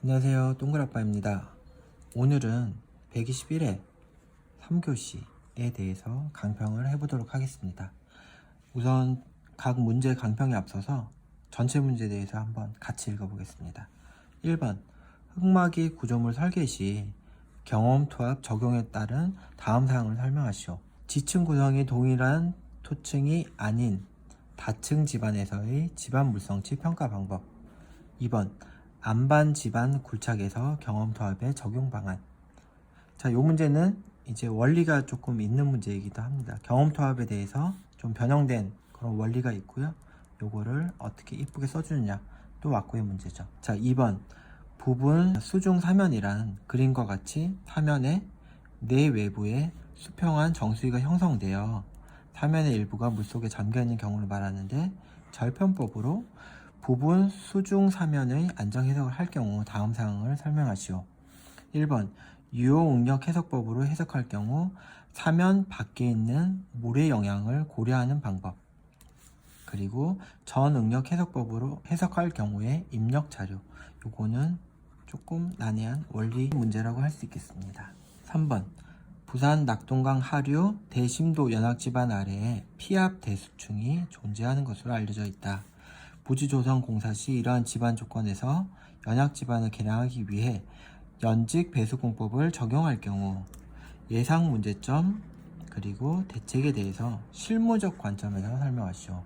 안녕하세요, 동글아빠입니다. 오늘은 121회 3교시에 대해서 강평을 해보도록 하겠습니다. 우선 각 문제 강평에 앞서서 전체 문제에 대해서 한번 같이 읽어보겠습니다. 1번 흑막이 구조물 설계 시 경험 토합 적용에 따른 다음 사항을 설명하시오. 지층 구성이 동일한 토층이 아닌 다층 집안에서의 집안 물성치 평가 방법. 2번 안반 집안 굴착에서 경험 토합의 적용 방안. 자, 요 문제는 이제 원리가 조금 있는 문제이기도 합니다. 경험 토합에 대해서 좀 변형된 그런 원리가 있고요. 요거를 어떻게 이쁘게 써주느냐, 또 왁구의 문제죠. 자, 2번 부분 수중 사면이란 그림과 같이 사면의 내외부에 수평한 정수위가 형성되어 사면의 일부가 물속에 잠겨있는 경우를 말하는데, 절편법으로 부분 수중 사면의 안정 해석을 할 경우 다음 사항을 설명하시오. 1번 유효응력 해석법으로 해석할 경우 사면 밖에 있는 물의 영향을 고려하는 방법. 그리고 전응력 해석법으로 해석할 경우에 입력 자료. 요거는 조금 난해한 원리 문제라고 할 수 있겠습니다. 3번 부산 낙동강 하류 대심도 연합지반 아래에 피압 대수층이 존재하는 것으로 알려져 있다. 부지조성 공사 시 이러한 집안 조건에서 연약집안을 개량하기 위해 연직 배수공법을 적용할 경우 예상 문제점 그리고 대책에 대해서 실무적 관점에서 설명하시오.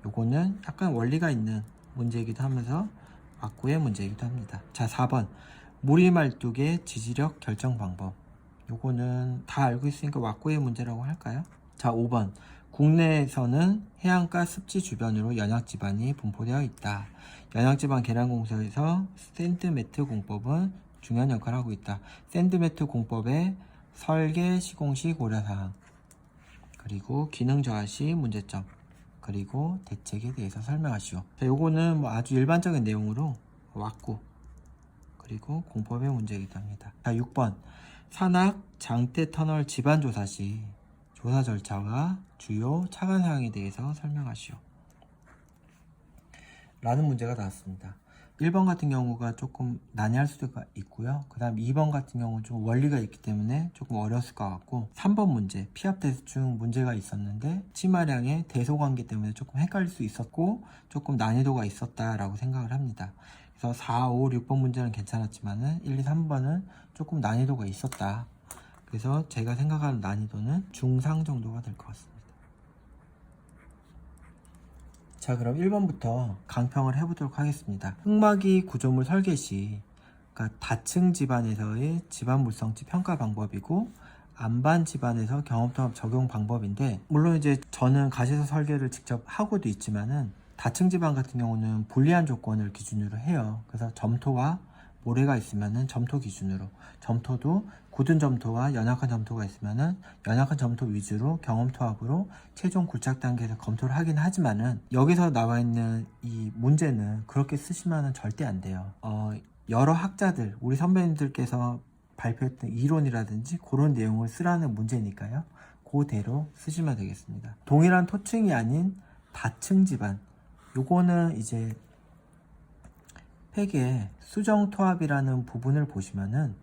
요거는 약간 원리가 있는 문제이기도 하면서 왁구의 문제이기도 합니다. 자, 4번 무리말뚝의 지지력 결정 방법. 요거는 다 알고 있으니까 왁구의 문제라고 할까요? 자, 5번 국내에서는 해안가 습지 주변으로 연약지반이 분포되어 있다. 연약지반 계량공사에서 샌드매트 공법은 중요한 역할을 하고 있다. 샌드매트 공법의 설계 시공 시 고려사항, 그리고 기능 저하 시 문제점, 그리고 대책에 대해서 설명하시오. 자, 요거는 뭐 아주 일반적인 내용으로 왁구 그리고 공법의 문제이기도 합니다. 자, 6번 산악 장대 터널 집안 조사 시 조사 절차와 주요 차관 사항에 대해서 설명하시오. 라는 문제가 나왔습니다. 1번 같은 경우가 조금 난해할 수도 있고요. 그 다음 2번 같은 경우는 좀 원리가 있기 때문에 조금 어려웠을 것 같고, 3번 문제 피압 대수층 문제가 있었는데 치마량의 대소관계 때문에 조금 헷갈릴 수 있었고 조금 난이도가 있었다라고 생각을 합니다. 그래서 4, 5, 6번 문제는 괜찮았지만은 1, 2, 3번은 조금 난이도가 있었다. 그래서 제가 생각하는 난이도는 중상 정도가 될 것 같습니다. 자, 그럼 1번부터 강평을 해보도록 하겠습니다. 흑막이 구조물 설계 시 그러니까 다층 집안에서의 집안 물성치 평가 방법이고 안반 집안에서 경험통합 적용 방법인데, 물론 이제 저는 가시서 설계를 직접 하고도 있지만은 다층 집안 같은 경우는 불리한 조건을 기준으로 해요. 그래서 점토와 모래가 있으면은 점토 기준으로, 점토도 굳은 점토와 연약한 점토가 있으면은 연약한 점토 위주로 경험 토합으로 최종 굴착 단계에서 검토를 하긴 하지만은, 여기서 나와 있는 이 문제는 그렇게 쓰시면은 절대 안 돼요. 여러 학자들, 우리 선배님들께서 발표했던 이론이라든지 그런 내용을 쓰라는 문제니까요. 그대로 쓰시면 되겠습니다. 동일한 토층이 아닌 다층 집안, 요거는 이제 팩의 수정 토합이라는 부분을 보시면은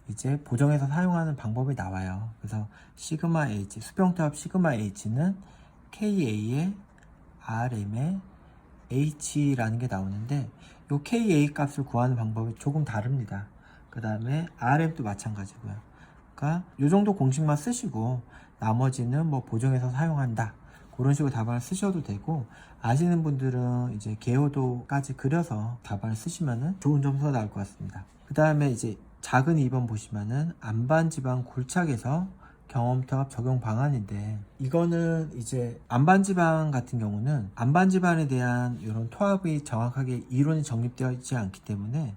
이제 보정해서 사용하는 방법이 나와요. 그래서 시그마 H, 수평 토합 시그마 H는 KA의 RM의 H라는 게 나오는데, 요 KA 값을 구하는 방법이 조금 다릅니다. 그 다음에 RM도 마찬가지고요. 그러니까 요 정도 공식만 쓰시고 나머지는 뭐 보정해서 사용한다, 그런 식으로 답안을 쓰셔도 되고, 아시는 분들은 이제 개요도까지 그려서 답안을 쓰시면은 좋은 점수가 나올 것 같습니다. 그 다음에 이제 작은 2번 보시면은 안반 지방 굴착에서 경험토합 적용 방안인데, 이거는 이제 안반 지방 같은 경우는 안반 지방에 대한 이런 토합이 정확하게 이론이 정립되어 있지 않기 때문에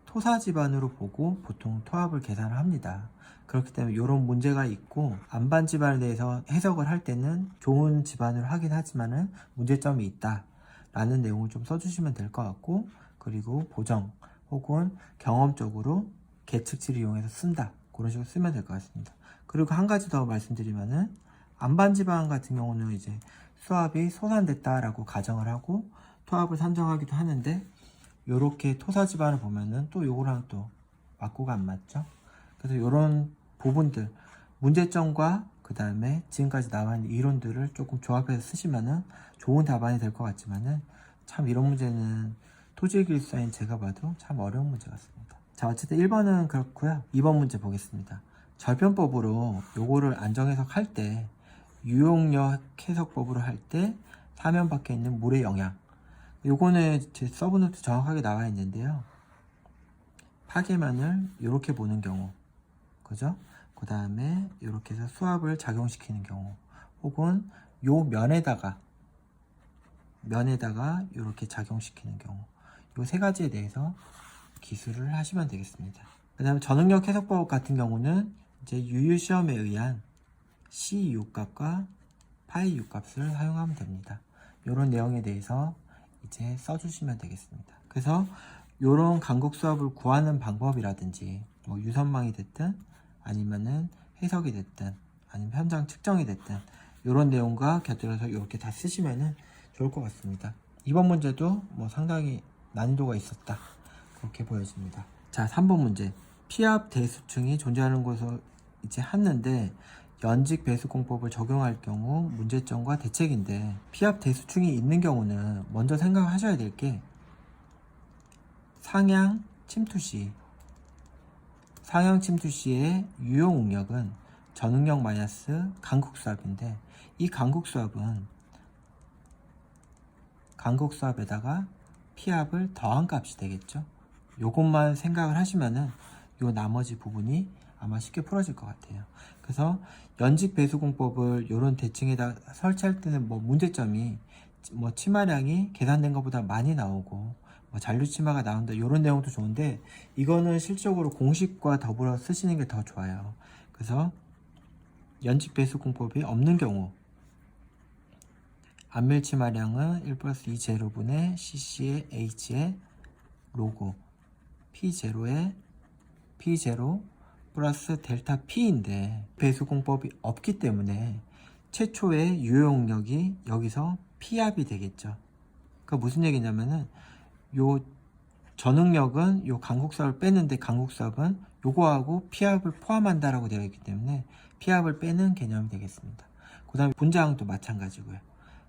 토사 지반으로 보고 보통 토합을 계산을 합니다. 그렇기 때문에 이런 문제가 있고, 안반 집안에 대해서 해석을 할 때는 좋은 집안으로 하긴 하지만은 문제점이 있다 라는 내용을 좀 써주시면 될 것 같고, 그리고 보정 혹은 경험적으로 계측치를 이용해서 쓴다, 그런 식으로 쓰면 될 것 같습니다. 그리고 한 가지 더 말씀드리면은, 안반 집안 같은 경우는 이제 수압이 소산됐다 라고 가정을 하고 토합을 산정하기도 하는데, 요렇게 토사 지반을 보면은 또 요거랑 또 맞고가 안 맞죠? 그래서 요런 부분들, 문제점과 그 다음에 지금까지 나와 있는 이론들을 조금 조합해서 쓰시면은 좋은 답안이 될 것 같지만은 참 이런 문제는 토지기술사인 제가 봐도 참 어려운 문제 같습니다. 자, 어쨌든 1번은 그렇고요. 2번 문제 보겠습니다. 절편법으로 요거를 안정해석 할 때, 유용력 해석법으로 할 때 사면 밖에 있는 물의 영향, 요거는 제 서브노트 정확하게 나와 있는데요. 파괴면을 이렇게 보는 경우, 그죠? 그 다음에 이렇게 해서 수압을 작용시키는 경우, 혹은 요 면에다가 이렇게 작용시키는 경우, 요 세 가지에 대해서 기술을 하시면 되겠습니다. 그 다음에 전응력 해석법 같은 경우는 이제 유유 시험에 의한 C U값과 파이 U값을 사용하면 됩니다. 이런 내용에 대해서 이제 써주시면 되겠습니다. 그래서 이런 간극 수압을 구하는 방법이라든지 뭐 유선망이 됐든 아니면은 해석이 됐든 아니면 현장 측정이 됐든 이런 내용과 곁들여서 이렇게 다 쓰시면은 좋을 것 같습니다. 이번 문제도 뭐 상당히 난이도가 있었다, 그렇게 보여집니다. 자, 3번 문제. 피압 대수층이 존재하는 곳을 이제 했는데 연직 배수공법을 적용할 경우 문제점과 대책인데, 피압 대수층이 있는 경우는 먼저 생각하셔야 될 게 상향 침투 시의 유용 응력은 전응력 마이너스 간극수압인데, 이 간극수압에다가 피압을 더한 값이 되겠죠. 요것만 생각을 하시면은 요 나머지 부분이 아마 쉽게 풀어질 것 같아요. 그래서 연직 배수공법을 요런 대칭에다 설치할 때는 뭐 문제점이 뭐 치마량이 계산된 것보다 많이 나오고 뭐 잔류 치마가 나온다, 요런 내용도 좋은데 이거는 실질적으로 공식과 더불어 쓰시는 게 더 좋아요. 그래서 연직 배수공법이 없는 경우 안밀 치마량은 1 플러스 2 제로분의 cc의 h의 로그 P0의 P0 플러스 델타 P인데 배수공법이 없기 때문에 최초의 유용력이 여기서 P압이 되겠죠. 그러니까 무슨 얘기냐면은 요 전응력은 요 간극수압을 빼는데 간극수압은 요거하고 P압을 포함한다라고 되어 있기 때문에 P압을 빼는 개념이 되겠습니다. 그 다음에 분자항도 마찬가지고요.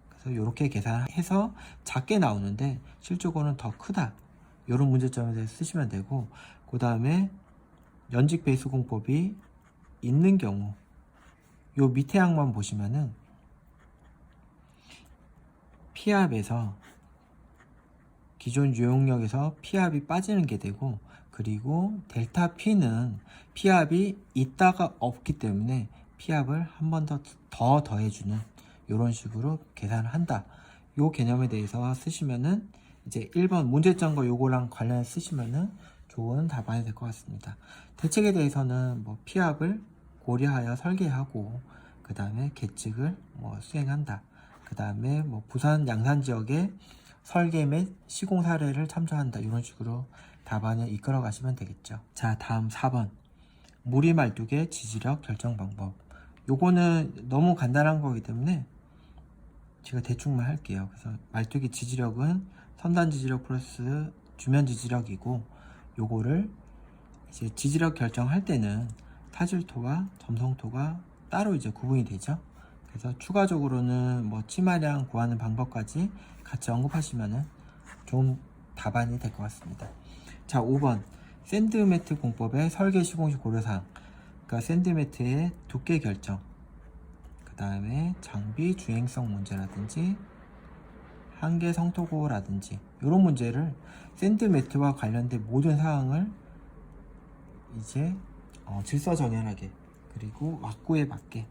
그래서 이렇게 계산해서 작게 나오는데 실적으로는 더 크다, 이런 문제점에 대해서 쓰시면 되고, 그 다음에 연직 배수공법이 있는 경우 요 밑에 항만 보시면은 P압에서 기존 유용력에서 P압이 빠지는 게 되고, 그리고 델타 P는 P압이 있다가 없기 때문에 P압을 한 번 더 더해주는 이런 식으로 계산을 한다. 요 개념에 대해서 쓰시면은 이제 1번 문제점과 요거랑 관련해 쓰시면은 좋은 답안이 될 것 같습니다. 대책에 대해서는 뭐 피압을 고려하여 설계하고, 그 다음에 계측을 뭐 수행한다. 그 다음에 뭐 부산 양산 지역의 설계 및 시공 사례를 참조한다. 이런 식으로 답안을 이끌어 가시면 되겠죠. 자, 다음 4번. 무리 말뚝의 지지력 결정 방법. 요거는 너무 간단한 거기 때문에 제가 대충만 할게요. 그래서 말뚝의 지지력은 선단 지지력 플러스 주면 지지력이고, 요거를 이제 지지력 결정할 때는 타질토와 점성토가 따로 이제 구분이 되죠. 그래서 추가적으로는 뭐 치마량 구하는 방법까지 같이 언급하시면은 좋은 답안이 될 것 같습니다. 자, 5번. 샌드매트 공법의 설계 시공시 고려사항. 그러니까 샌드매트의 두께 결정, 그 다음에 장비 주행성 문제라든지 한계 성토고라든지 이런 문제를 샌드매트와 관련된 모든 사항을 이제 질서정연하게 그리고 왁구에 맞게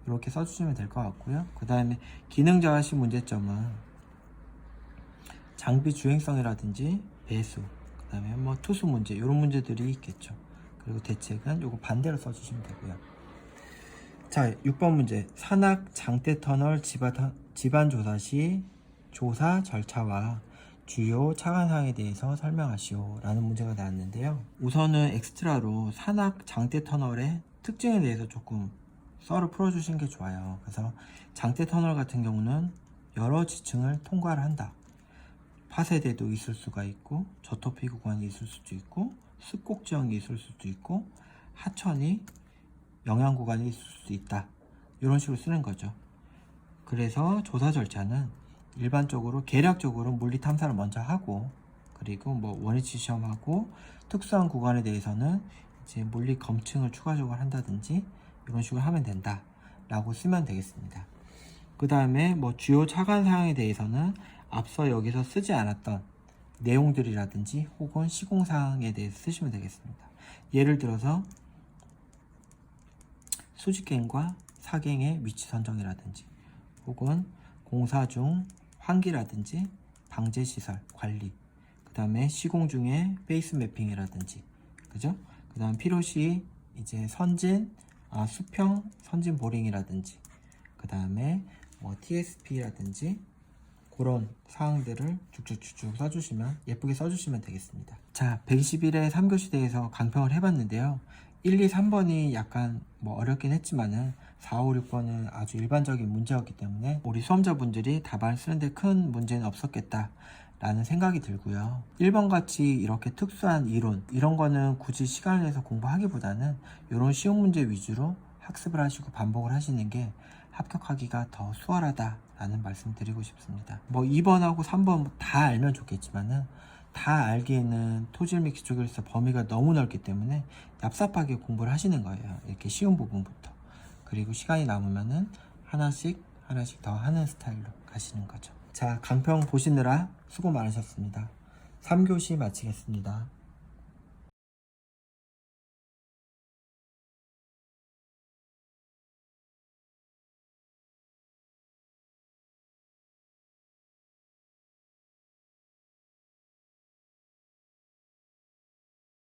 이렇게 써주시면 될 것 같고요. 그 다음에 기능저하시 문제점은 장비 주행성이라든지 배수, 그 다음에 뭐 투수 문제, 이런 문제들이 있겠죠. 그리고 대책은 요거 반대로 써주시면 되고요. 자, 6번 문제. 산악 장대 터널 집안 조사 시 조사 절차와 주요 차관사항에 대해서 설명하시오 라는 문제가 나왔는데요. 우선은 엑스트라로 산악 장대 터널의 특징에 대해서 조금 썰을 풀어주신 게 좋아요. 그래서 장대 터널 같은 경우는 여러 지층을 통과를 한다. 파세대도 있을 수가 있고, 저토피 구간이 있을 수도 있고, 습곡 지형이 있을 수도 있고, 하천이 영양 구간이 있을 수도 있다. 이런 식으로 쓰는 거죠. 그래서 조사 절차는 일반적으로 계략적으로 물리 탐사를 먼저 하고, 그리고 뭐 원위치 시험하고, 특수한 구간에 대해서는 이제 물리 검증을 추가적으로 한다든지 이런 식으로 하면 된다 라고 쓰면 되겠습니다. 그 다음에 뭐 주요 차관 사항에 대해서는 앞서 여기서 쓰지 않았던 내용들이라든지 혹은 시공사항에 대해서 쓰시면 되겠습니다. 예를 들어서 수직갱과 사갱의 위치 선정이라든지 혹은 공사 중 환기라든지 방제시설 관리, 그 다음에 시공 중에 페이스 매핑이라든지, 그죠? 그 다음 필요시 이제 수평 선진 보링이라든지, 그 다음에 뭐 TSP라든지 그런 사항들을 쭉쭉쭉쭉 써주시면, 예쁘게 써주시면 되겠습니다. 자, 121회 3교시 대해서 강평을 해봤는데요. 1, 2, 3번이 약간 뭐 어렵긴 했지만은 4, 5, 6번은 아주 일반적인 문제였기 때문에 우리 수험자분들이 답안을 쓰는데 큰 문제는 없었겠다 라는 생각이 들고요. 1번 같이 이렇게 특수한 이론, 이런 거는 굳이 시간을 내서 공부하기보다는 이런 쉬운 문제 위주로 학습을 하시고 반복을 하시는 게 합격하기가 더 수월하다 라는 말씀 드리고 싶습니다. 뭐 2번하고 3번 다 알면 좋겠지만은 다 알기에는 토질 및 기초결사 범위가 너무 넓기 때문에 얍삽하게 공부를 하시는 거예요. 이렇게 쉬운 부분부터. 그리고 시간이 남으면은 하나씩 더 하는 스타일로 가시는 거죠. 자, 강평 보시느라 수고 많으셨습니다. 3교시 마치겠습니다.